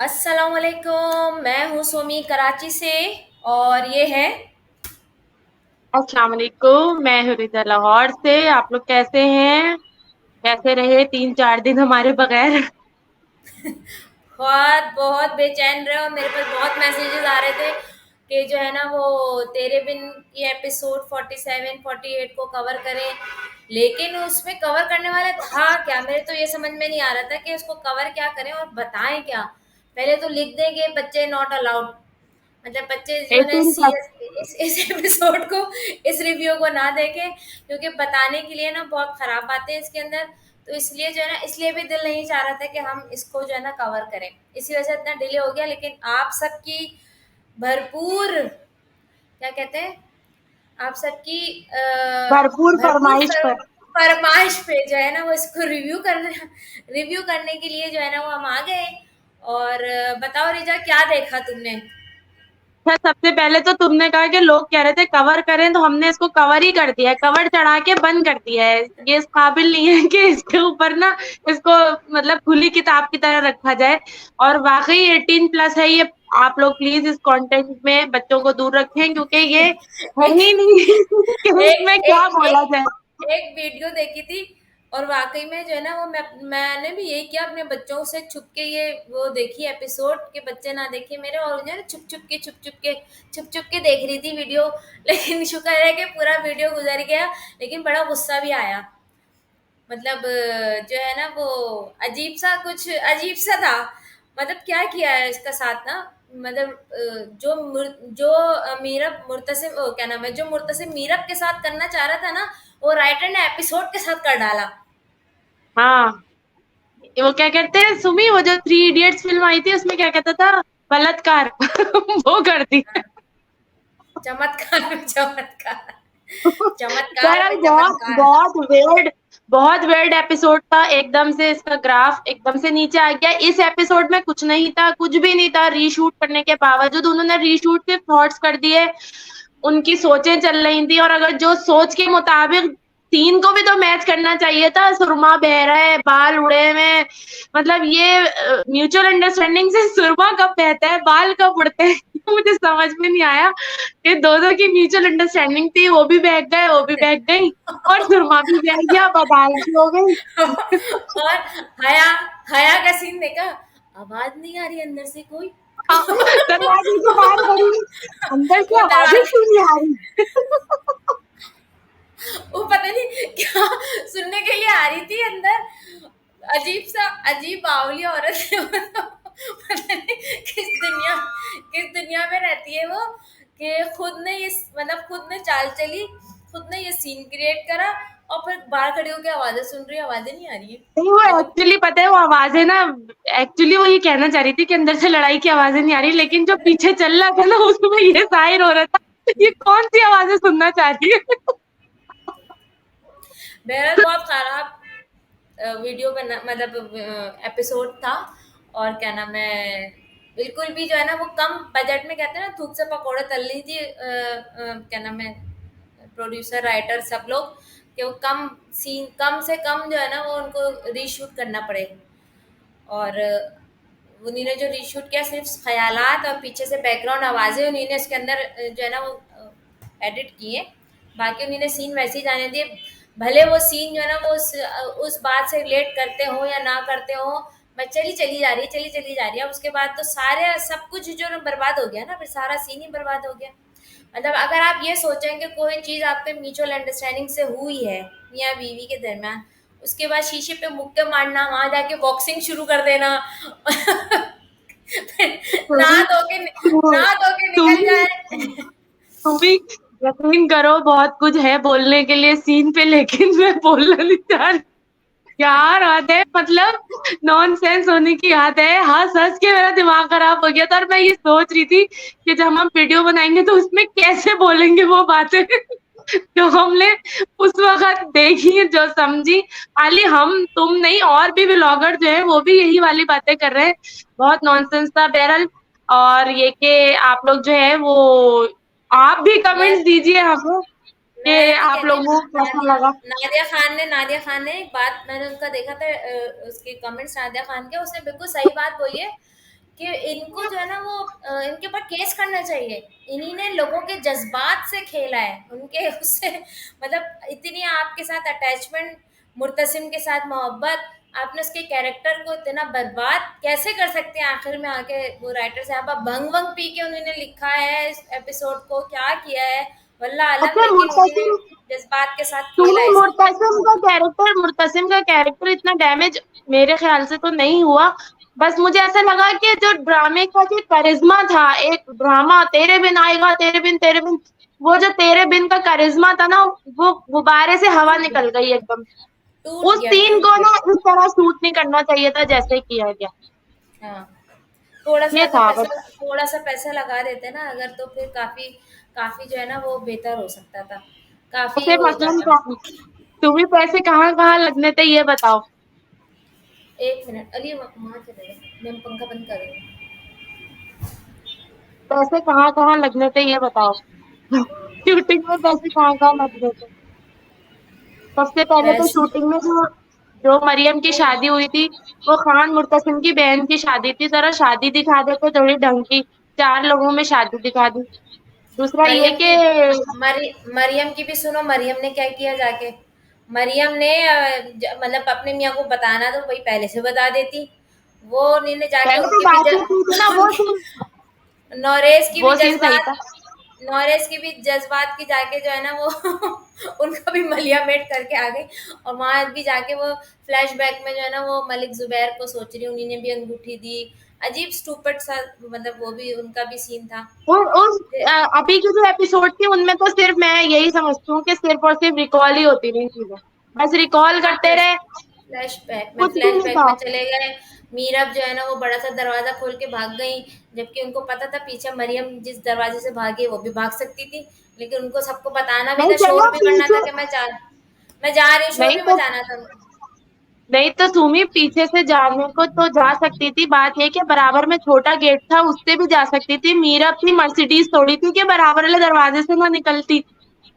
अस्सलाम वालेकुम। मैं हूँ सोमी कराची से। और ये है। अस्सलाम वालेकुम। मैं हूँ रिदा लाहौर से। आप लोग कैसे हैं? कैसे रहे 3-4 दिन हमारे बगैर? बहुत बहुत बेचैन रहे और मेरे पास बहुत मैसेजेस आ रहे थे कि जो है ना वो तेरे बिन की एपिसोड 47 48 को कवर करें। लेकिन उसमें कवर करने वाला था क्या, मेरे तो ये समझ में नहीं आ रहा था कि उसको कवर क्या करें और बताएं क्या। पहले तो लिख देंगे बच्चे नॉट अलाउड, मतलब बच्चे जो है ना 18+। इस एपिसोड को, इस रिव्यू को ना देखें, क्योंकि बताने के लिए ना बहुत खराब बातें हैं इसके अंदर। तो इसलिए जो है ना, इसलिए भी दिल नहीं चाह रहा था कि हम इसको जो है ना कवर करें। इसी वजह से इतना डिले हो गया। लेकिन आप सबकी भरपूर, क्या कहते हैं, आप सबकी भरपूर भरपूर फरमाइश पर। फरमाइश पे जो है ना वो इसको रिव्यू करने के लिए जो है ना वो हम आ गए। और बताओ रिजा, क्या देखा तुमने? अच्छा, सबसे पहले तो तुमने कहा कि लोग कह रहे थे कवर करें, तो हमने इसको कवर ही कर दिया है, कवर चढ़ा के बंद कर दिया है। ये इस काबिल नहीं है कि इसके ऊपर ना इसको मतलब खुली किताब की तरह रखा जाए। और वाकई 18+ है ये। आप लोग प्लीज इस कंटेंट में बच्चों को दूर रखें, क्योंकि ये है एक ही नहीं कि एक इसमें क्या एक बोला एक जाए। एक वीडियो देखी थी। और वाकई में जो है ना वो मैंने भी यही किया, अपने बच्चों से छुप के ये वो देखी एपिसोड के, बच्चे ना देखे मेरे, और जो है ना छुप छुप के देख रही थी वीडियो। लेकिन शुक्र है कि पूरा वीडियो गुजर गया। लेकिन बड़ा गुस्सा भी आया। मतलब जो है ना वो अजीब सा था। मतलब क्या किया है इसका साथ ना, मतलब जो मीरब मुर्तसिम, क्या नाम है, जो मुर्तसिम मीरब के साथ करना चाह रहा था ना, वो राइटर ने एपिसोड के साथ कर डाला। हाँ, वो क्या कहते हैं सुमी, वो जो 3 इडियट्स फिल्म आई थी उसमें क्या कहता था? बलात्कार वो कर दिया। चमत्कार में चमत्कार, चमत्कार बहरहाल में बहुत चमत्कार। बहुत वेird एपिसोड था। एकदम से इसका ग्राफ एकदम से नीचे आ गया। इस एपिसोड में कुछ नहीं था, कुछ भी नहीं था। रीशूट करने के बावजूद उन्होंने रीशूट के थॉट्स कर दिए। उनकी सोचें चल रही थी, और अगर जो सोच के मुताबिक सीन को भी तो मैच करना चाहिए था। सुरमा बह रहा है, बाल उड़े हुए हैं। मतलब ये म्यूचुअल अंडरस्टैंडिंग से सुरमा कब बहता है, बाल कब उड़ते हैं मुझे समझ में नहीं आया। ये दोनों की म्यूचुअल अंडरस्टैंडिंग थी, वो भी बहक गए, वो भी बहक गई, और सुरमा भी बह गया, बदाल भी हो गई। और हया हया का सीन देखा, आवाज नहीं आ रही अंदर से कोई। हाँ, दरवाजे से बाहर खड़ी, अंदर वो से आवाजें दरवाजे, क्यों नहीं आ रही? वो पता नहीं क्या सुनने के लिए आ रही थी अंदर। अजीब बावली औरत है वो तो। पता नहीं किस दुनिया में रहती है वो, कि खुद ने ये, मतलब खुद ने चाल चली, खुद ने ये सीन क्रिएट करा, और फिर बाहर खड़ी होकर आवाजें सुन रही है, आवाजें नहीं आ रही है। नहीं, वो मतलब एक्चुअली पता है वो आवाजें ना, एक्चुअली वो ये कहना चाह रही थी कि अंदर से लड़ाई की आवाजें नहीं आ रही, लेकिन जो पीछे चल रहा था ना उसमें ये जाहिर हो रहा था ये कौन सी आवाजें सुनना चाह रही है। बहरहाल बहुत खराब वीडियो बना, मतलब एपिसोड था। और क्या नाम है, बिल्कुल भी जो है ना वो कम बजट में, कहते हैं ना, थूक से पकौड़े तल ली थी, क्या नाम है, प्रोड्यूसर राइटर सब लोग, कि वो कम सीन, कम से कम जो है ना वो उनको रीशूट करना पड़े। और उन्हीं ने जो रीशूट किया, सिर्फ ख्यालात और पीछे से बैकग्राउंड आवाज़ें उन्हीं ने उसके अंदर जो है ना वो एडिट किए। बाकी उन्हीं ने सीन वैसे ही जाने दिए। भले वो सीन जो है ना वो उस बात से रिलेट करते हो या ना करते हो, मैं चली चली जा रही है, चली चली जा रही है। उसके बाद तो सारे सब कुछ जो ना बर्बाद हो गया ना, फिर सारा सीन ही बर्बाद हो गया। मतलब अगर आप ये सोचें कि कोई चीज़ आपके म्यूचुअल अंडरस्टैंडिंग से हुई है मियाँ बीवी के दरमियान, उसके बाद शीशे पे मुक्के मारना, वहां जाके बॉक्सिंग शुरू कर देना, तुम नहा धो के तुम निकल जाए। तुम भी यकीन करो, बहुत कुछ है बोलने के लिए सीन पे, लेकिन मैं बोलना नहीं चाह रही। यार हद है, मतलब नॉनसेंस होने की हद है। हंस हंस के मेरा दिमाग खराब हो गया था, और मैं ये सोच रही थी कि जब हम वीडियो बनाएंगे तो उसमें कैसे बोलेंगे वो बातें जो हमने उस वक्त देखी, जो समझी। खाली हम तुम नहीं, और भी व्लॉगर जो है वो भी यही वाली बातें कर रहे हैं। बहुत नॉनसेंस था बहरहाल। और ये कि आप लोग जो है वो आप भी यार कमेंट्स दीजिए हमें। कि मैं नहीं आप कहती, लोगों को कैसा नादिया लगा? नादिया खान ने एक बात मैंने उनका देखा था, उसके कमेंट्स नादिया खान के, उसने बिल्कुल सही बात बोली है कि इनको जो है ना वो इनके ऊपर केस करना चाहिए। इन्हीं ने लोगों के जज्बात से खेला है, उनके उससे मतलब इतनी आपके साथ अटैचमेंट, मुर्तसिम के साथ मोहब्बत, आपने उसके कैरेक्टर को इतना बर्बाद कैसे कर सकते हैं आखिर में आके वो राइटर साहब, भंग वंग पी के उन्होंने लिखा है इस एपिसोड को, क्या किया है वल्लाह आलम, अच्छा लेकिन उन्होंने मुर्तसिम, जज्बात के साथ खेला तूने है सब। मुर्तसिम का कैरेक्टर इतना डैमेज मेरे ख्याल से तो नहीं हुआ। बस मुझे ऐसा लगा कि जो ड्रामे का जो करिश्मा था, एक ड्रामा तेरे बिन आएगा, तेरे बिन, वो जो तेरे बिन का करिश्मा था ना, वो गुब्बारे से हवा टूट गया, निकल गई एकदम। टूट उस गया, सीन टूट को गया। ना इस तरह शूट नहीं करना चाहिए था जैसे किया गया। हाँ, थोड़ा सा ये अगर था पैसा, बस। थोड़ा सा पैसा लगा देते ना अगर, तो फिर काफी काफी जो है ना वो बेहतर हो सकता था, काफी उसे हो मसलन जाता। क्या, तुम्हें पैसे कहाँ कहाँ लगने थे ये बताओ। एक मिनट अली, वहां चले गए, मैं पंखा बंद कर रही हूँ। पैसे कहाँ कहाँ लगने थे ये बताओ। शूटिंग में पैसे कहाँ कहाँ लग रहे थे? सबसे पहले तो वैसे शूटिंग में जो जो मरियम की शादी हुई थी, वो खान मुर्तसिम की बहन की शादी थी, जरा शादी दिखा देते थोड़ी ढंग की, 4 लोगों में शादी दिखा दी। दूसरा ये मरियम कि की मरियम की भी सुनो, मरियम ने क्या किया जाके, मरियम ने मतलब अपने मियाँ को बताना तो वही पहले से बता देती, वो उन्होंने जाके पहले तो उनके भी बातचीत हुई थी ना, उनके नौरेज की भी वो सीन सही जज्बात, था। नॉलेज की भी जज्बात की जाके जो है ना वो उनका भी मलिया मेट करके आ गई, और वहां भी जाके वो फ्लैशबैक में जो है ना वो मलिक जुबैर को सोच रही, उन्हीं ने भी अंगूठी दी, अजीब स्टूपिड सा, मतलब वो भी उनका भी सीन था। और उस अभी की जो एपिसोड थी उनमें तो सिर्फ मैं यही समझती हूँ कि सिर्फ और सिर्फ रिकॉल ही होती रही चीजें, बस रिकॉल हाँ, करते रहे, कुछ भी नहीं फ्लैशबैक था। में चले गए। मीरब जो है ना वो बड़ा सा दरवाजा खोल के भाग गई, जबकि उनको पता था पीछे मरियम जिस दरवाजे से भागी वो भी भाग सकती थी, लेकिन उनको सबको बताना भी नहीं था, चलो शोर भी करना था पीछे, कि मैं जा रही हूँ, शोर नहीं भी तो मचाना था उनको। नहीं तो सुमी, पीछे से जाने को तो जा सकती थी, बात ये कि बराबर में छोटा गेट था, उससे भी जा सकती थी। मीरा अपनी मर्सिडीज थोड़ी थी कि बराबर वाले दरवाजे से ना निकलती।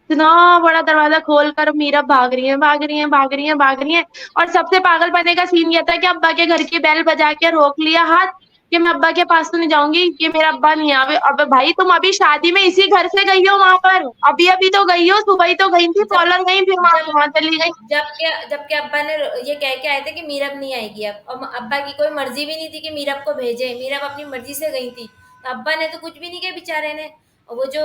इतना बड़ा दरवाजा खोल कर मीरा भाग रही है, भाग रही है, भाग रही है, भाग रही है। और सबसे पागलपने का सीन ये था कि अब्बा के घर की बेल बजा के रोक लिया हाथ, कि मैं अब्बा के पास तो नहीं जाऊंगी, कि मेरा अब्बा नहीं आवे। अब भाई तुम अभी शादी में इसी घर से गई हो वहां पर, अभी अभी तो गई हो, सुबह ही तो गई थी, जब कॉलर गई, फिर वहां जब वहां चली गई। जबकि अब्बा ने ये कह के आए थे कि मीरब नहीं आएगी अब, और अब्बा की कोई मर्जी भी नहीं थी कि मीरब को भेजे, मीरब अपनी मर्जी से गई थी, तो अब्बा ने तो कुछ भी नहीं किया बेचारे ने। और वो जो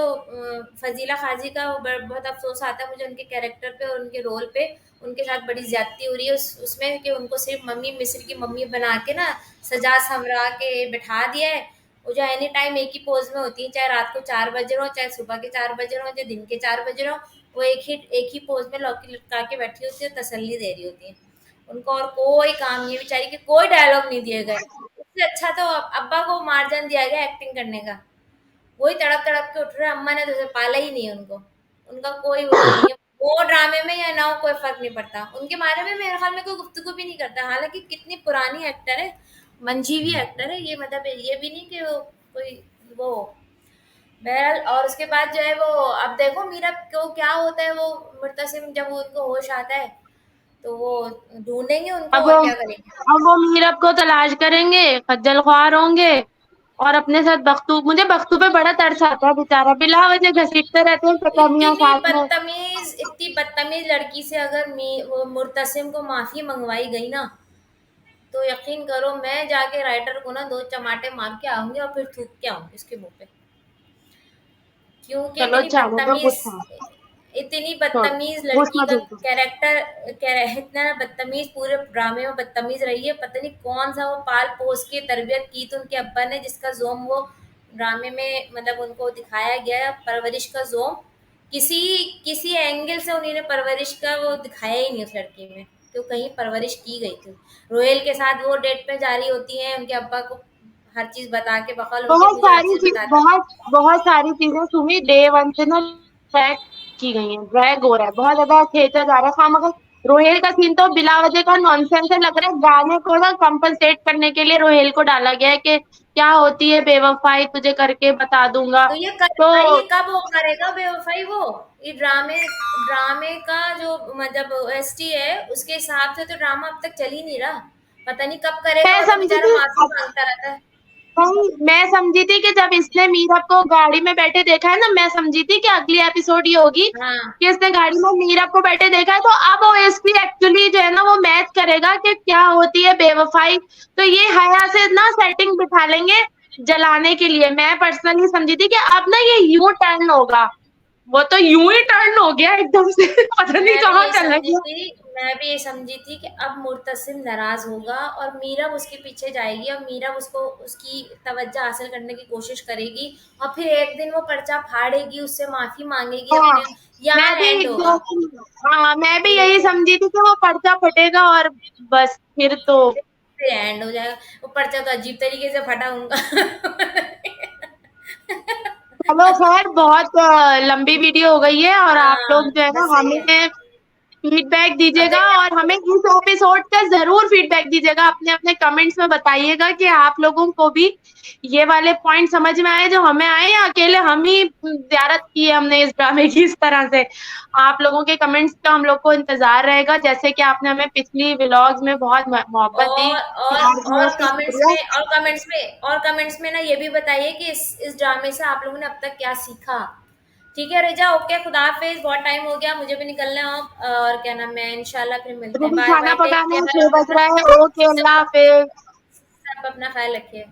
फजीला खाजी का, वो बहुत अफसोस आता है मुझे उनके कैरेक्टर पे और उनके रोल पे, उनके साथ बड़ी ज्यादती हो रही है उसमें, कि उनको सिर्फ मम्मी मिस्र की मम्मी बना के ना सजा समरा के बैठा दिया है। वो जो एनी टाइम एक ही पोज में होती है, चाहे रात को 4 बज रहे हो, चाहे सुबह के 4 बज रहे हो, चाहे दिन के 4 बज रहे हो, वो एक ही पोज में लौकी लटका के बैठी होती है, तसल्ली दे रही होती है। उनको और कोई काम नहीं है बेचारी के, कोई डायलॉग नहीं दिए गए। उससे अच्छा तो अब्बा को मार्जन दिया गया एक्टिंग करने का, वही तड़प तड़प के उठ रहे हैं, अम्मा ने तो उसे पाला ही नहीं है उनको, उनका कोई वो नहीं है, वो ड्रामे में या ना हो कोई फर्क नहीं पड़ता, उनके बारे में मेरे ख्याल में कोई गुफ्तगू भी नहीं करता, हालांकि कितनी पुरानी एक्टर है, मंजीवी एक्टर है ये, मतलब ये भी नहीं कि वो कोई वो हो। बहरहाल, और उसके बाद जो है वो, अब देखो मीरा को क्या होता है, वो मुर्तसिम जब उनको होश आता है तो वो ढूंढेंगे उनको अब और क्या करेंगे। अब वो मीरब को तलाश करेंगे, खज्जल ख्वार होंगे, और अपने साथ बख्तू, मुझे बख्तू पे बड़ा तरस आता है, बेचारा बिला वजह घसीटते रहते हैं सकमियां साथ में। इतनी बदतमीज लड़की से अगर वो मुर्तसिम को माफी मंगवाई गई ना, तो यकीन करो मैं जाके राइटर को ना 2 चमाटे मार के आऊंगी और फिर थूक के आऊंगी उसके मुंह पे, क्योंकि चलो जाने दो, गुस्सा इतनी छोड़, बदतमीज लड़की गुस्सा का दो। इतना बदतमीज पूरे ड्रामे में बदतमीज रही है, पता नहीं कौन सा वो पाल पोस के तरबियत की तो उनके अब्बा ने, जिसका जोम वो ड्रामे में मतलब उनको दिखाया गया है, परवरिश का जोम किसी किसी एंगल से उन्होंने परवरिश का वो दिखाया ही नहीं उस लड़की में, तो कहीं परवरिश की गई थी। रोहेल के साथ वो डेट पे जा रही होती है, उनके अब्बा को हर चीज बता के, बकौल उनके मुझे हर चीज बताता। बहुत सारी चीजें सुमी डे वन से ना ट्रैक की गई हैं, ड्रैग हो रहा है, बहुत ज्यादा खींचा जा रहा है खामखा। रोहेल का सीन तो बिला वजह का नॉनसेंस है, लग रहा है गाने को ना कंपनसेट करने के लिए रोहेल को डाला गया है कि क्या होती है बेवफाई तुझे करके बता दूँगा। तो तो ये कब वो करेगा बेवफाई वो? ये ड्रामे ड्रामे का जो मतलब ओएसटी है उसके हिसाब से तो ड्रामा अब तक चल ही नहीं रहा। पता नहीं कब करेगा, मैं वो तो समझी बेचारा थी माफी मांगता रहता है। नहीं, मैं समझी थी कि जब इसने मीरब को गाड़ी में बैठे देखा है ना, मैं समझी थी कि अगली एपिसोड ये होगी हाँ। कि इसने गाड़ी में मीरब को बैठे देखा है, तो अब ओएसपी एक्चुअली जो है ना वो मैच करेगा कि क्या होती है बेवफाई। तो ये हया से ना सेटिंग बिठा लेंगे जलाने के लिए। मैं पर्सनली समझी थी कि अब ना ये यूं टर्न होगा, वो तो यूं ही टर्न हो गया एकदम से पता नहीं मैं भी कहाँ यही चला समझी गया। थी मैं भी ये समझी थी कि अब मुर्तसिम नाराज होगा और मीरब उसके पीछे जाएगी और मीरब उसको उसकी तवज्जो हासिल करने की कोशिश करेगी और फिर एक दिन वो पर्चा फाड़ेगी, उससे माफी मांगेगी हाँ, अपने, यहाँ एंड होगा। हाँ, मैं भी यही बिल्कुल। समझी थी कि वो पर्चा फटेगा और बस फिर तो फिर एंड हो जाएगा। वो पर्चा तो अजीब तरीके से फटा होगा। चलो खैर बहुत लंबी वीडियो हो गई है और आप हाँ लोग जो है ना बस सही है। हमें फीडबैक अब दीजिएगा देखते और हमें इस एपिसोड का ज़रूर फीडबैक दीजिएगा। अपने अपने कमेंट्स में बताइएगा कि आप लोगों को भी ये वाले पॉइंट समझ में आए जो हमें आए, या अकेले हम ही ज़ियारत की है हमने इस ड्रामे की इस तरह से। आप लोगों के कमेंट्स का हम लोग को इंतज़ार रहेगा, जैसे कि आपने हमें पिछली व्लॉग्स में बहुत मोहब्बत दी, और प्यार दिया, और उसका कमेंट्स शुक्रिया। में ना ये भी बताइए कि इस ड्रामे से आप लोगों ने अब तक क्या सीखा। ठीक है रिजा, ओके, खुदा हाफिज, बहुत टाइम हो गया, मुझे भी निकलना है अब, और क्या नाम है, इंशाल्लाह फिर मिलते मुझे हैं, भी बाय खाना बाय, टेक पकाना है, केयर, 6 बज रहा है। ओके, सब अल्लाह हाफ़िज़। सब अपना ख्याल रखिए।